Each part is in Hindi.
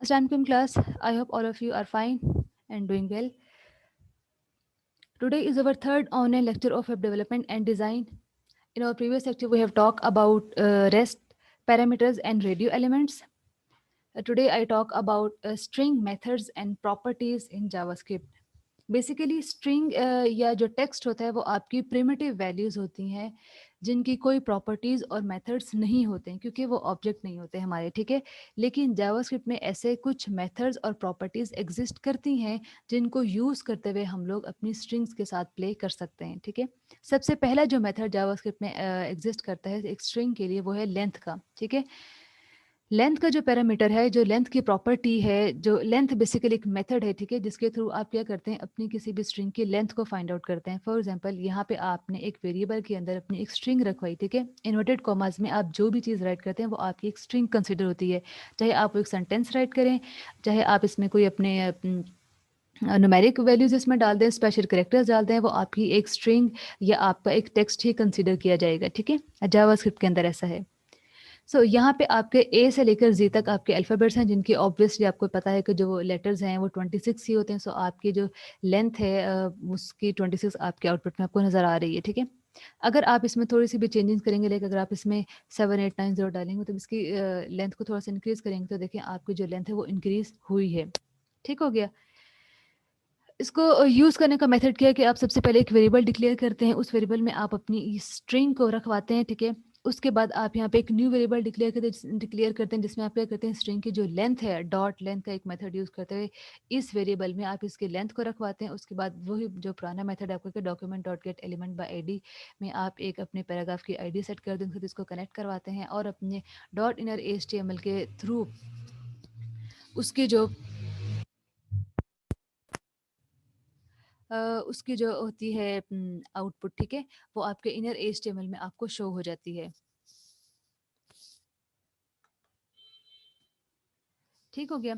Assalamualaikum class. I hope all of you are fine and doing well. Today is our third online lecture of web development and design. In our previous lecture, we have talked about REST parameters and radio elements. Today, I talk about string methods and properties in JavaScript. Basically string या जो टेक्स्ट होता है वो आपकी प्रिमिटिव वैल्यूज़ होती हैं जिनकी कोई प्रॉपर्टीज़ और मेथड्स नहीं होते हैं क्योंकि वो ऑब्जेक्ट नहीं होते हमारे, ठीक है। लेकिन जावास्क्रिप्ट में ऐसे कुछ मेथड्स और प्रॉपर्टीज़ एग्जिस्ट करती हैं जिनको यूज़ करते हुए हम लोग अपनी स्ट्रिंग्स के साथ प्ले कर सकते हैं, ठीक है। सबसे पहला जो मेथड जावास्क्रिप्ट में एग्जिस्ट करता है एक स्ट्रिंग के लिए वो है लेंथ का, ठीक है। लेंथ का जो पैरामीटर है, जो लेंथ की प्रॉपर्टी है, जो लेंथ बेसिकली एक मेथड है, ठीक है, जिसके थ्रू आप क्या करते हैं अपनी किसी भी स्ट्रिंग की लेंथ को फाइंड आउट करते हैं। फॉर एग्जांपल यहाँ पे आपने एक वेरिएबल के अंदर अपनी एक स्ट्रिंग रखवाई, ठीक है। इन्वर्टेड कॉमास में आप जो भी चीज़ राइट करते हैं वो आपकी एक स्ट्रिंग कंसिडर होती है, चाहे आप वो एक सेंटेंस राइट करें, चाहे आप इसमें कोई अपने न्यूमेरिक वैल्यूज इसमें डाल दें, स्पेशल कैरेक्टर्स डाल दें, वो आपकी एक स्ट्रिंग या आपका एक टेक्स्ट ही कंसिडर किया जाएगा, ठीक है। जावास्क्रिप्ट के अंदर ऐसा है। यहाँ पे आपके ए से लेकर जी तक आपके अल्फ़ाबेट्स हैं जिनकी ऑब्वियसली आपको पता है कि जो लेटर्स हैं वो 26 ही होते हैं। आपकी जो लेंथ है उसकी 26 आपके आउटपुट में आपको नज़र आ रही है, ठीक है। अगर आप इसमें थोड़ी सी भी चेंजेस करेंगे, लाइक अगर आप इसमें 7 8 9 0 डालेंगे तो इसकी लेंथ को थोड़ा सा इंक्रीज़ करेंगे तो देखिए आपकी जो लेंथ है वो इंक्रीज़ हुई है, ठीक हो गया। इसको यूज़ करने का मेथड क्या है कि आप सबसे पहले एक वेरिएबल डिक्लेयर करते हैं, उस वेरिएबल में आप अपनी स्ट्रिंग को रखवाते हैं, ठीक है। उसके बाद आप यहाँ पे एक न्यू वेरिएबल डिक्लेयर करते हैं जिसमें आप क्या करते हैं स्ट्रिंग की जो लेंथ है, डॉट लेंथ का एक मेथड यूज़ करते हुए इस वेरिएबल में आप इसकी लेंथ को रखवाते हैं। उसके बाद वही जो पुराना मेथड है आपका document dot gate element by ID में आप एक अपने पैराग्राफ की आईडी सेट कर दें, फिर इसको कनेक्ट करवाते हैं और अपने डॉट इनर एचटीएमएल के थ्रू उसकी जो अ, उसकी जो होती है आउटपुट, ठीक है, वो आपके इनर एचटीएमएल में आपको शो हो जाती है, ठीक हो गया।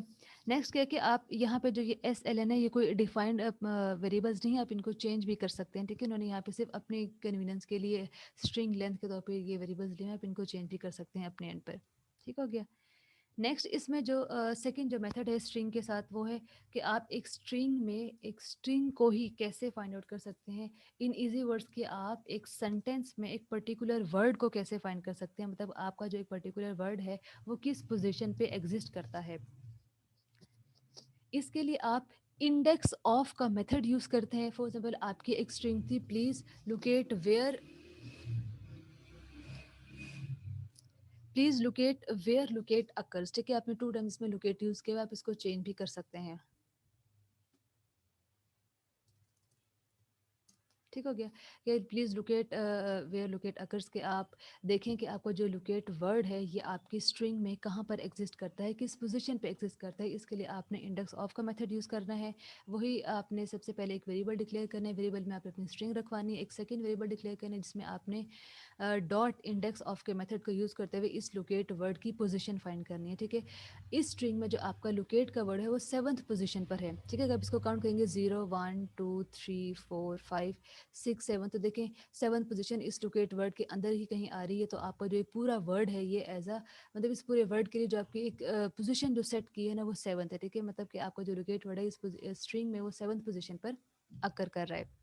नेक्स्ट क्या है कि आप यहाँ पे जो ये एस एल एन है ये कोई डिफाइंड वेरिएबल्स नहीं है, आप इनको चेंज भी कर सकते हैं, ठीक है। उन्होंने यहाँ पे सिर्फ अपनी कन्वीनियंस के लिए स्ट्रिंग लेंथ के तौर पे ये वेरिएबल्स लिए हैं, आप इनको चेंज भी कर सकते हैं अपने एंड पर, ठीक हो गया। नेक्स्ट इसमें जो सेकंड जो मेथड है स्ट्रिंग के साथ वो है कि आप एक स्ट्रिंग में एक स्ट्रिंग को ही कैसे फाइंड आउट कर सकते हैं इन इजी वर्ड्स कि आप एक सेंटेंस में एक पर्टिकुलर वर्ड को कैसे फाइंड कर सकते हैं, मतलब आपका जो एक पर्टिकुलर वर्ड है वो किस पोजीशन पे एग्जिस्ट करता है। इसके लिए आप इंडेक्स ऑफ का मेथड यूज करते हैं। फॉर एग्जाम्पल आपकी एक स्ट्रिंग थी प्लीज लोकेट अकर्स, ठीक है। आपने 2 टाइम्स में लोकेट यूज किया, आप इसको चेंज भी कर सकते हैं, ठीक हो गया। कि please locate where locate occurs के आप देखें कि आपका जो लोकेट वर्ड है ये आपकी स्ट्रिंग में कहाँ पर एग्जिस्ट करता है, किस पोजीशन पे एग्जिस्ट करता है। इसके लिए आपने इंडेक्स ऑफ का मेथड यूज़ करना है। वही आपने सबसे पहले एक वेरिएबल डिक्लेयर करना है, वेरिएबल में आपने अपनी स्ट्रिंग रखवानी है, एक सेकेंड वेरिएबल डिक्लेयर करना है जिसमें आपने डॉट इंडेक्स ऑफ के मेथड को यूज़ करते हुए इस लोकेट वर्ड की पोजीशन फाइंड करनी है, ठीक है। इस स्ट्रिंग में जो आपका लोकेट का वर्ड है वो 7th पोजीशन पर है, ठीक है। अगर आप इसको काउंट करेंगे 0 1 2 3 4 5 6 7, तो देखें 7th पोजीशन इस लोकेट वर्ड के अंदर ही कहीं आ रही है। तो आपका जो ये पूरा वर्ड है ये एज अ मतलब इस पूरे वर्ड के लिए जो आपकी एक पोजीशन जो सेट की है ना वो 7th है, ठीक है। मतलब कि आपका जो लोकेट वर्ड है इस स्ट्रिंग में वो 7th पोजीशन पर अकर कर रहा है।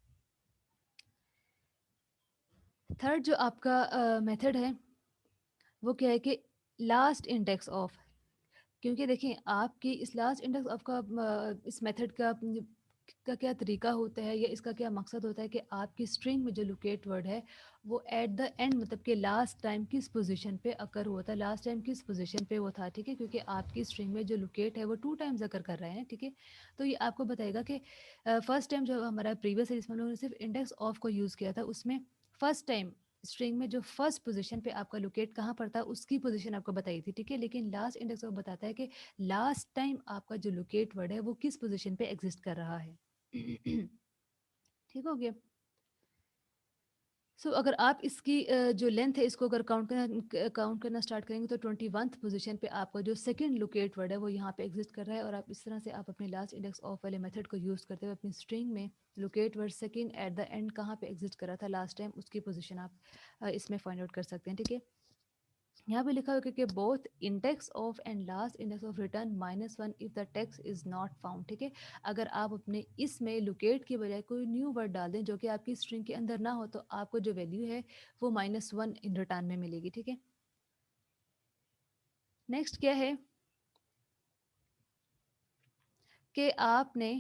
थर्ड जो आपका मेथड है वो क्या है कि लास्ट इंडेक्स ऑफ, क्योंकि देखिए आपकी इस लास्ट इंडेक्स ऑफ का इस मेथड का क्या तरीका होता है या इसका क्या मकसद होता है कि आपकी स्ट्रिंग में जो लोकेट वर्ड है वो एट द एंड मतलब कि लास्ट टाइम किस पोजीशन पे अकर हुआ था, लास्ट टाइम किस पोजीशन पे वो था, ठीक है। क्योंकि आपकी स्ट्रिंग में जो लोकेट है वो 2 टाइम्स अकर कर रहे हैं, ठीक है। तो ये आपको बताएगा कि फर्स्ट टाइम जो हमारा प्रीवियस है जिसमें हम लोगों ने सिर्फ इंडेक्स ऑफ को यूज़ किया था उसमें फर्स्ट टाइम स्ट्रिंग में जो फर्स्ट पोजीशन पे आपका लोकेट कहाँ पर था उसकी पोजीशन आपको बताई थी, ठीक है। लेकिन लास्ट इंडेक्स आपको बताता है कि लास्ट टाइम आपका जो लोकेट वर्ड है वो किस पोजीशन पे एग्जिस्ट कर रहा है। ठीक हो गया। अगर आप इसकी जो लेंथ है इसको अगर काउंट करना स्टार्ट करेंगे तो 21th पोजीशन पे आपका जो सेकंड लोकेट वर्ड है वो यहाँ पे एग्जिस्ट कर रहा है। और आप इस तरह से आप अपने लास्ट इंडेक्स ऑफ वाले मेथड को यूज़ करते हुए अपनी स्ट्रिंग में locate word second at the end कहाँ पे एग्जिस्ट कर रहा था लास्ट टाइम उसकी पोजीशन आप इसमें फाइंड आउट कर सकते हैं, ठीक है। यहाँ पे लिखा हुआ है कि both index of and last index of return -1 if the text is not found. ठीक है, अगर आप अपने इसमें लोकेट की बजाय कोई न्यू वर्ड डाल दें जो कि आपकी स्ट्रिंग के अंदर ना हो, तो आपको जो वैल्यू है वो -1 इन रिटर्न में मिलेगी। ठीक है, नेक्स्ट क्या है कि आपने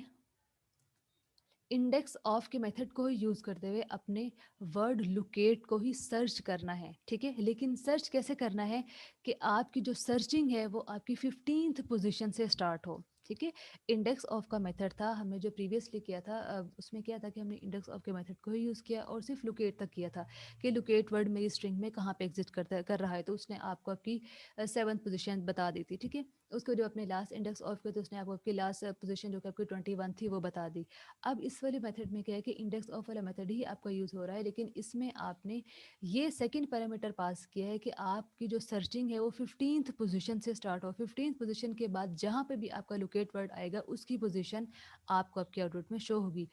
इंडेक्स ऑफ के मेथड को ही यूज़ करते हुए अपने वर्ड लोकेट को ही सर्च करना है। ठीक है, लेकिन सर्च कैसे करना है कि आपकी जो सर्चिंग है वो आपकी 15th पोजीशन से स्टार्ट हो। ठीक है, इंडेक्स ऑफ का मेथड था हमने जो प्रीवियसली किया था, उसमें क्या था कि हमने इंडेक्स ऑफ के मेथड को ही यूज़ किया और सिर्फ लोकेट तक किया था कि लोकेट वर्ड मेरी स्ट्रिंग में कहाँ पे एग्जिस्ट कर रहा है, तो उसने आपको आपकी 7th पोजीशन बता दी थी। ठीक है, उसको जो अपने लास्ट इंडेक्स ऑफ किया तो उसने आपको आपकी लास्ट पोजीशन जो कि आपकी 21 थी वो बता दी। अब इस वाले मेथड में क्या है कि इंडेक्स ऑफ वाला मेथड ही आपका यूज़ हो रहा है, लेकिन इसमें आपने ये सेकंड पैरामीटर पास किया है कि आपकी जो सर्चिंग है वो 15th पोजीशन से स्टार्ट हो। 15th पोजीशन के बाद जहाँ पे भी आपका लोकेट वर्ड आएगा उसकी पोजीशन आपको आपके आउटपुट में शो होगी।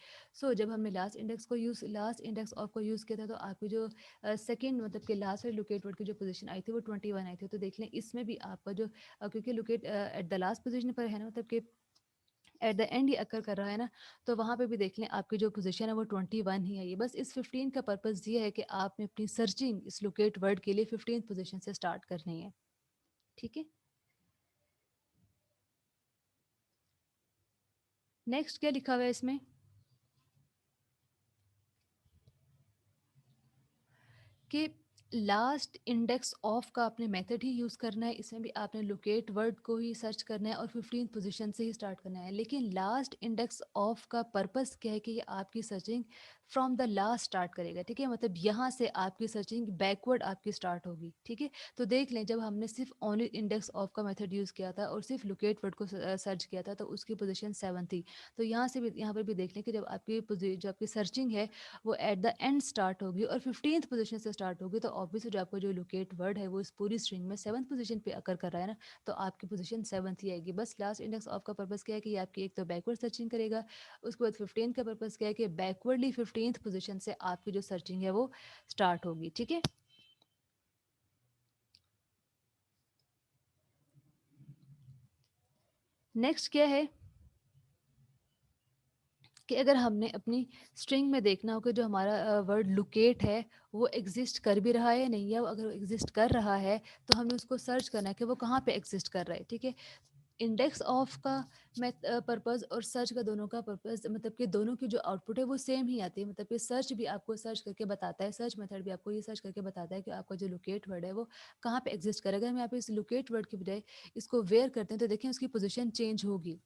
जब हमने लास्ट इंडेक्स ऑफ को यूज़ किया था, तो आपकी जो सेकेंड मतलब कि लास्ट वाले लोकेट वर्ड की जो पोजीशन आई थी वो 21 आई थी। तो देख लें इसमें भी आपका जो क्योंकि locate at the last position पर है ना, मतलब कि एट द एंड ये अकर कर रहा है ना, तो वहाँ पे भी देख लें आपकी जो पोजीशन है वो 21 ही है। ये बस इस 15 का पर्पज़ ये है कि आपने अपनी सर्चिंग इस लोकेट वर्ड के लिए 15th पोजीशन से स्टार्ट करनी है। ठीक है, नेक्स्ट क्या लिखा हुआ है इसमें कि लास्ट इंडेक्स ऑफ का आपने मेथड ही यूज़ करना है। इसमें भी आपने लोकेट वर्ड को ही सर्च करना है और 15th पोजीशन से ही स्टार्ट करना है। लेकिन लास्ट इंडेक्स ऑफ का पर्पस क्या है कि ये आपकी searching from the last start करेगा। ठीक है, मतलब यहाँ से आपकी सर्चिंग बैकवर्ड आपकी स्टार्ट होगी। ठीक है, तो देख लें जब हमने सिर्फ ओनली इंडेक्स ऑफ का मेथड यूज़ किया था और सिर्फ लोकेट वर्ड को सर्च किया था, तो उसकी पोजीशन 7 थी। तो यहाँ से भी यहाँ पर भी देख लें कि जब जो आपकी सर्चिंग है वो एट द एंड स्टार्ट होगी और 15th पोजीशन से स्टार्ट होगी, तो ऑब्वियसली जो आपका जो लोकेट वर्ड है वो इस पूरी स्ट्रिंग में 7th पोजीशन पे अकर कर रहा है ना, तो आपकी पोजीशन 7th ही आएगी। बस लास्ट इंडेक्स ऑफ का पर्पस क्या है कि ये आपकी एक तो बैकवर्ड सर्चिंग करेगा, उसके बाद 15 का पर्पस क्या है कि बैकवर्डली 15th पोजीशन से आपकी जो सर्चिंग है वो स्टार्ट होगी। ठीक है, नेक्स्ट क्या है कि अगर हमने अपनी स्ट्रिंग में देखना हो कि जो हमारा वर्ड लोकेट है वो एग्जिस्ट कर भी रहा है या नहीं, या अगर वो एग्जिस्ट कर रहा है तो हमें उसको सर्च करना है कि वो कहाँ पे एग्जिस्ट कर रहा है। ठीक है, इंडेक्स ऑफ का पर्पज़ और सर्च का दोनों का पर्पज़ मतलब कि दोनों की जो आउटपुट है वो सेम ही आती है। मतलब कि सर्च भी आपको सर्च करके बताता है, सर्च मेथड भी आपको ये सर्च करके बताता है कि आपका जो लोकेट वर्ड है वो कहाँ पे एग्जिस्ट करेगा। हम यहाँ पे इस लोकेट वर्ड की बजाय इसको वेयर करते हैं तो देखें उसकी पोजीशन चेंज होगी।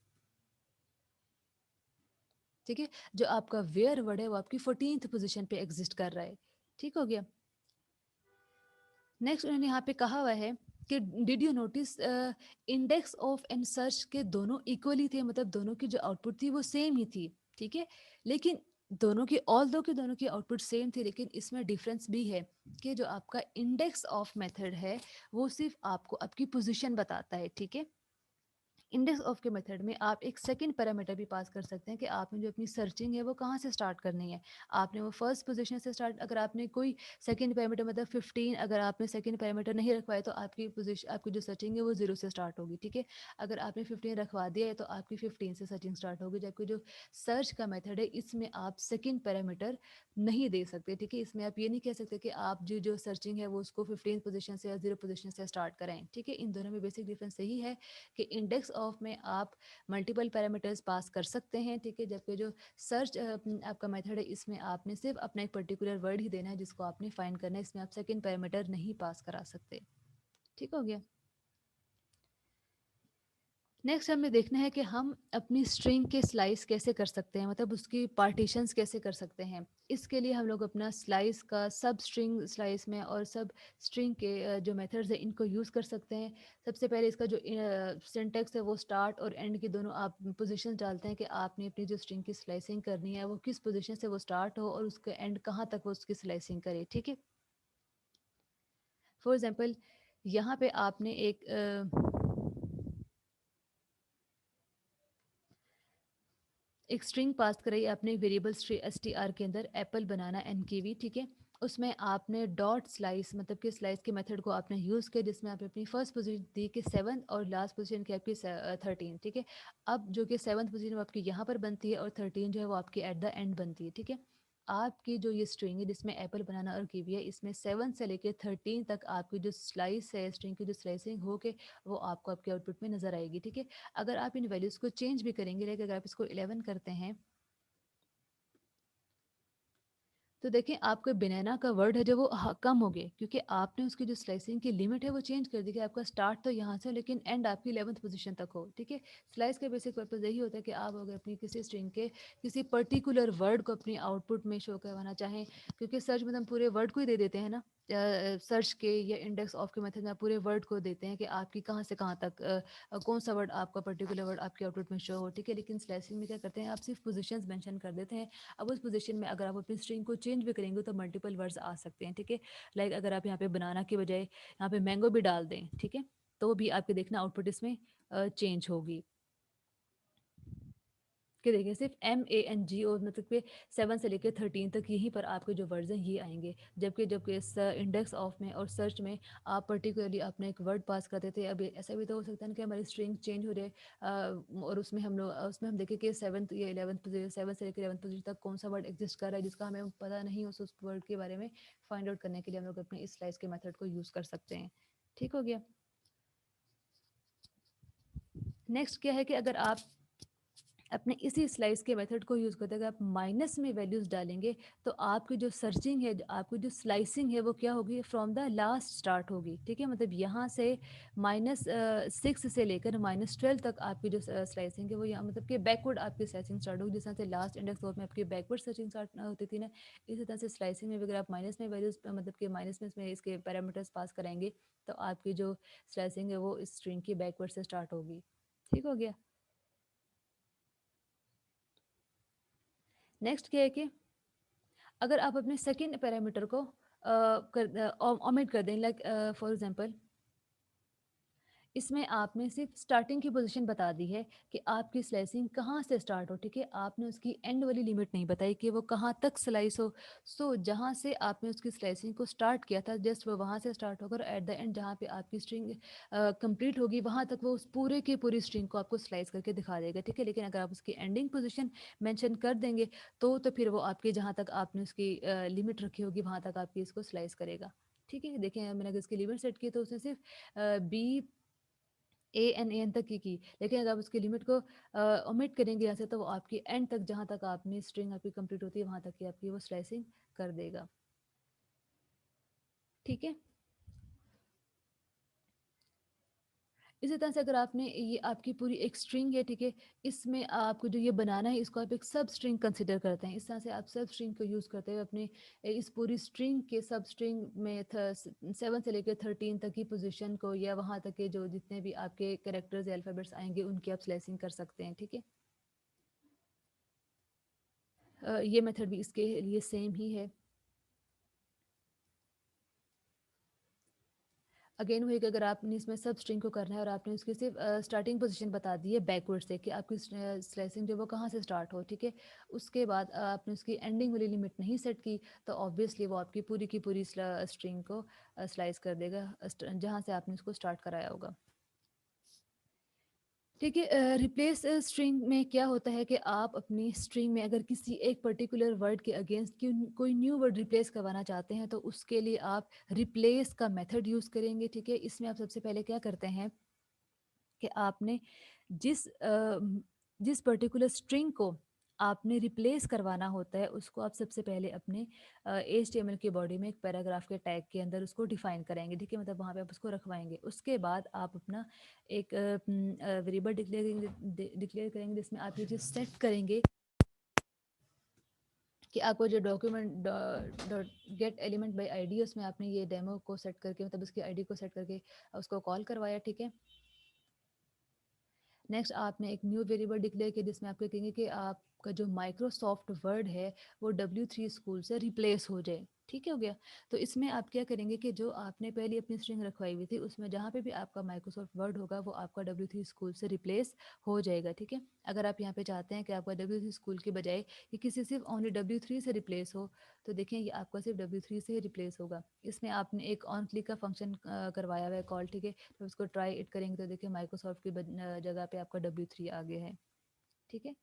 ठीक है, जो आपका वेयर वर्ड है वो आपकी 14th पोजीशन पे एग्जिस्ट कर रहा है। ठीक हो गया, नेक्स्ट उन्होंने यहाँ पे कहा हुआ है कि did you notice index of and search के दोनों इक्वली थे, मतलब दोनों की जो आउटपुट थी वो सेम ही थी। ठीक है, लेकिन दोनों की ऑल दो के दोनों की आउटपुट सेम थी, लेकिन इसमें डिफरेंस भी है कि जो आपका इंडेक्स ऑफ मेथड है वो सिर्फ आपको आपकी पोजीशन बताता है। ठीक है, इंडेक्स ऑफ के मेथड में आप एक सेकंड पैरामीटर भी पास कर सकते हैं कि आपने जो अपनी सर्चिंग है वो कहाँ से स्टार्ट करनी है। आपने वो फर्स्ट पोजीशन से स्टार्ट, अगर आपने कोई सेकंड पैरामीटर मतलब 15 अगर आपने सेकंड पैरामीटर नहीं रखवाए तो आपकी पोजीशन आपकी जो सर्चिंग है वो 0 से स्टार्ट होगी। ठीक है, अगर आपने 15 रखवा दिया है तो आपकी 15 से सर्चिंग स्टार्ट होगी। जबकि जो सर्च का मेथड है इसमें आप सेकेंड पैरामीटर नहीं दे सकते। ठीक है, इसमें आप ये नहीं कह सकते कि आप जो जो सर्चिंग है वो उसको 15 पोजीशन से या 0 पोजीशन से स्टार्ट कराएं। ठीक है, इन दोनों में बेसिक डिफरेंस यही है कि इंडेक्स ऑफ में आप मल्टीपल पैरामीटर्स पास कर सकते हैं। ठीक है, जबकि जो सर्च आपका मेथड है इसमें आपने सिर्फ अपना एक पर्टिकुलर वर्ड ही देना है जिसको आपने फाइंड करना है, इसमें आप सेकंड पैरामीटर नहीं पास करा सकते। ठीक हो गया, नेक्स्ट हमें देखना है कि हम अपनी स्ट्रिंग के स्लाइस कैसे कर सकते हैं, मतलब उसकी पार्टीशंस कैसे कर सकते हैं। इसके लिए हम लोग अपना स्लाइस का सब स्ट्रिंग स्लाइस में और सब स्ट्रिंग के जो मेथड्स हैं इनको यूज़ कर सकते हैं। सबसे पहले इसका जो सिंटेक्स है वो स्टार्ट और एंड की दोनों आप पोजीशन डालते हैं कि आपने अपनी जो स्ट्रिंग की स्लाइसिंग करनी है वो किस पोजीशन से वो स्टार्ट हो और उसके एंड कहाँ तक वो उसकी स्लाइसिंग करे। ठीक है, फॉर एग्जांपल यहाँ पे आपने एक स्ट्रिंग पास कराई आपने वेरिएबल एस टी आर के अंदर एप्पल बनाना एन की वी। ठीक है, उसमें आपने डॉट स्लाइस मतलब कि स्लाइस के मेथड को आपने यूज़ किया, जिसमें आपने अपनी फर्स्ट पोजीशन दी कि 7 और लास्ट पोजीशन की आपकी 13, ठीक है। अब जो कि 7th पोजीशन वो आपकी यहाँ पर बनती है और 13 जो है वो आपकी एट द एंड बनती है, ठीक है। आपकी जो ये स्ट्रिंग है जिसमें एप्पल बनाना और कीवी है, इसमें 7 से लेकर 13 तक आपकी जो स्लाइस है, स्ट्रिंग की जो स्लाइसिंग हो के वो आपको आपके आउटपुट में नज़र आएगी, ठीक है। अगर आप इन वैल्यूज़ को चेंज भी करेंगे, लाइक अगर आप इसको 11 करते हैं, तो देखिए आपका बनाना का वर्ड है जो वो कम हो गया, क्योंकि आपने उसकी जो स्लाइसिंग की लिमिट है वो चेंज कर दी कि आपका स्टार्ट तो यहाँ से लेकिन एंड आपकी 11th पोजीशन तक हो, ठीक है। स्लाइस का बेसिक पर्पज यही होता है कि आप अगर अपनी किसी स्ट्रिंग के किसी पर्टिकुलर वर्ड को अपनी आउटपुट में शो करवाना चाहें, क्योंकि सर्च में तो हम पूरे वर्ड को ही दे देते हैं ना, सर्च के या इंडेक्स ऑफ के मेथड में आप पूरे वर्ड को देते हैं कि आपकी कहाँ से कहाँ तक कौन सा वर्ड आपका पर्टिकुलर वर्ड आपके आउटपुट में शो हो, ठीक है। लेकिन स्लाइसिंग में क्या करते हैं, आप सिर्फ पोजीशंस मेंशन कर देते हैं। अब उस पोजीशन में अगर आप अपनी स्ट्रिंग को चेंज भी करेंगे तो मल्टीपल वर्ड्स आ सकते हैं, ठीक है। लाइक अगर आप यहाँ पे बनाना की बजाय यहाँ पे मैंगो भी डाल दें, ठीक है, तो भी आपके देखना आउटपुट इसमें चेंज होगी। कि देखिए सिर्फ MANG और मतलब कि 7 से लेकर 13 तक यहीं पर आपके जो वर्ड्स हैं ये आएंगे, जबकि जबकि इस इंडेक्स ऑफ में और सर्च में आप पर्टिकुलरली अपने एक वर्ड पास करते थे। अब ऐसा भी तो हो सकता है ना कि हमारी स्ट्रिंग चेंज हो रही है, और उसमें हम लोग उसमें हम देखें कि 7th या 11th पोजीशन, 7 से लेकर 11th पोजीशन तक कौन सा वर्ड एग्जिस्ट कर रहा है जिसका हमें पता नहीं, उस वर्ड के बारे में फाइंड आउट करने के लिए हम लोग अपने इस स्लाइस के मेथड को यूज़ कर सकते हैं। ठीक हो गया। नेक्स्ट क्या है कि अगर आप अपने इसी स्लाइस के मेथड को यूज़ करते हैं, अगर आप माइनस में वैल्यूज़ डालेंगे तो आपकी जो सर्चिंग है, आपकी जो स्लाइसिंग है वो क्या होगी, फ्रॉम द लास्ट स्टार्ट होगी, ठीक है। मतलब यहाँ से -6 से लेकर -12 तक आपकी जो स्लाइसिंग है वो यहाँ मतलब कि बैकवर्ड आपकी स्लाइसिंग स्टार्ट होगी। जिस तरह से लास्ट इंडेक्स में आपकी बैकवर्ड सर्चिंग स्टार्ट होती थी ना, इसी तरह से स्लाइसिंग में भी अगर आप माइनस में वैल्यूज़ मतलब कि माइनस में इसमें इसके पैरामीटर्स पास कराएंगे तो आपकी जो स्लाइसिंग है वो इस स्ट्रिंग की बैकवर्ड से स्टार्ट होगी। ठीक हो गया। नेक्स्ट क्या है कि अगर आप अपने सेकंड पैरामीटर को ओमिट कर दें, लाइक फॉर एग्जांपल इसमें आपने सिर्फ स्टार्टिंग की पोजीशन बता दी है कि आपकी स्लाइसिंग कहाँ से स्टार्ट हो, ठीक है। आपने उसकी एंड वाली लिमिट नहीं बताई कि वो कहाँ तक स्लाइस हो। सो जहाँ से आपने उसकी स्लाइसिंग को स्टार्ट किया था जस्ट वो वहाँ से स्टार्ट होकर एट द एंड जहाँ पे आपकी स्ट्रिंग कंप्लीट होगी वहाँ तक वो उस पूरे की पूरी स्ट्रिंग को आपको स्लाइस करके दिखा देगा, ठीक है। लेकिन अगर आप उसकी एंडिंग पोजिशन मैंशन कर देंगे तो फिर वो आपकी जहाँ तक आपने उसकी लिमिट रखी होगी वहाँ तक आपकी इसको स्लाइस करेगा, ठीक है। देखें मैंने अगर इसकी लिमिट सेट की तो उसने सिर्फ बी AN तक की लेकिन अगर आप उसकी लिमिट को ओमिट करेंगे यहाँ से तो वो आपकी एंड तक जहाँ तक आपने स्ट्रिंग आपकी कंप्लीट होती है वहाँ तक की आपकी वो स्लाइसिंग कर देगा, ठीक है। इसी तरह से अगर आपने ये आपकी पूरी एक स्ट्रिंग है, ठीक है, इसमें आपको जो ये बनाना है इसको आप एक सब स्ट्रिंग कंसिडर करते हैं। इस तरह से आप सब स्ट्रिंग को यूज़ करते हुए अपने इस पूरी स्ट्रिंग के सब स्ट्रिंग में 7 से लेकर 13 तक की पोजीशन को या वहाँ तक के जो जितने भी आपके कैरेक्टर्स या अल्फ़ाबेट्स आएंगे उनकी आप स्लाइसिंग कर सकते हैं, ठीक है। ये मेथड भी इसके लिए सेम ही है। अगेन वही कि अगर आपने इसमें सब स्ट्रिंग को करना है और आपने उसकी सिर्फ स्टार्टिंग पोजीशन बता दी है बैकवर्ड से कि आपकी स्लाइसिंग जो वो कहाँ से स्टार्ट हो, ठीक है। उसके बाद आपने उसकी एंडिंग वाली लिमिट नहीं सेट की तो ऑब्वियसली वो आपकी पूरी की पूरी स्ट्रिंग को स्लाइस कर देगा जहाँ से आपने उसको स्टार्ट कराया होगा, ठीक है। रिप्लेस स्ट्रिंग में क्या होता है कि आप अपनी स्ट्रिंग में अगर किसी एक पर्टिकुलर वर्ड के अगेंस्ट कोई न्यू वर्ड रिप्लेस करवाना चाहते हैं तो उसके लिए आप रिप्लेस का मेथड यूज़ करेंगे, ठीक है। इसमें आप सबसे पहले क्या करते हैं कि आपने जिस जिस पर्टिकुलर स्ट्रिंग को आपने रिप्लेस करवाना होता है उसको आप सबसे पहले अपने HTML की बॉडी में एक पैराग्राफ के टैग के अंदर उसको डिफाइन करेंगे, ठीक है। मतलब वहाँ पे आप उसको रखवाएंगे। उसके बाद आप अपना एक वेरिएबल डिक्लेयर करेंगे जिसमें आप ये चीज़ सेट करेंगे कि आपको जो document gate element by ID उसमें आपने ये डेमो को सेट करके मतलब उसकी आईडी को सेट करके उसको कॉल करवाया, ठीक है। नेक्स्ट आपने एक न्यू वेरिएबल डिक्लेयर किया जिसमें आपके कहेंगे कि आपका जो माइक्रोसॉफ्ट वर्ड है वो W3 स्कूल से रिप्लेस हो जाए, ठीक हो गया। तो इसमें आप क्या करेंगे कि जो आपने पहले अपनी स्ट्रिंग रखवाई हुई थी, उसमें जहाँ पे भी आपका माइक्रोसॉफ्ट वर्ड होगा वो आपका W3 स्कूल से रिप्लेस हो जाएगा, ठीक है। अगर आप यहाँ पे चाहते हैं कि आपका W3 स्कूल के बजाय ये किसी सिर्फ ओनली W3 से रिप्लेस हो, तो देखें ये आपका सिर्फ W3 से ही रिप्लेस होगा। इसमें आपने एक ऑन क्लिक का फंक्शन करवाया हुआ है कॉल, ठीक है। तो उसको ट्राई इट करेंगे तो देखिए माइक्रोसॉफ्ट की जगह पे आपका W3 आ गया है, ठीक है।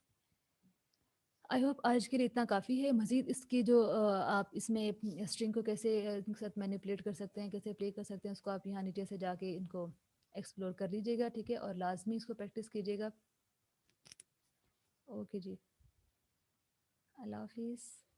आई होप आज के लिए इतना काफ़ी है। मज़ीद इसकी जो आप इसमें स्ट्रिंग को कैसे इनके साथ मैनिपुलेट कर सकते हैं, कैसे प्ले कर सकते हैं, उसको आप यहाँ नीचे से जाके इनको एक्सप्लोर कर लीजिएगा, ठीक है। और लाजमी इसको प्रैक्टिस कीजिएगा। ओके जी, अल्लाह हाफिज़।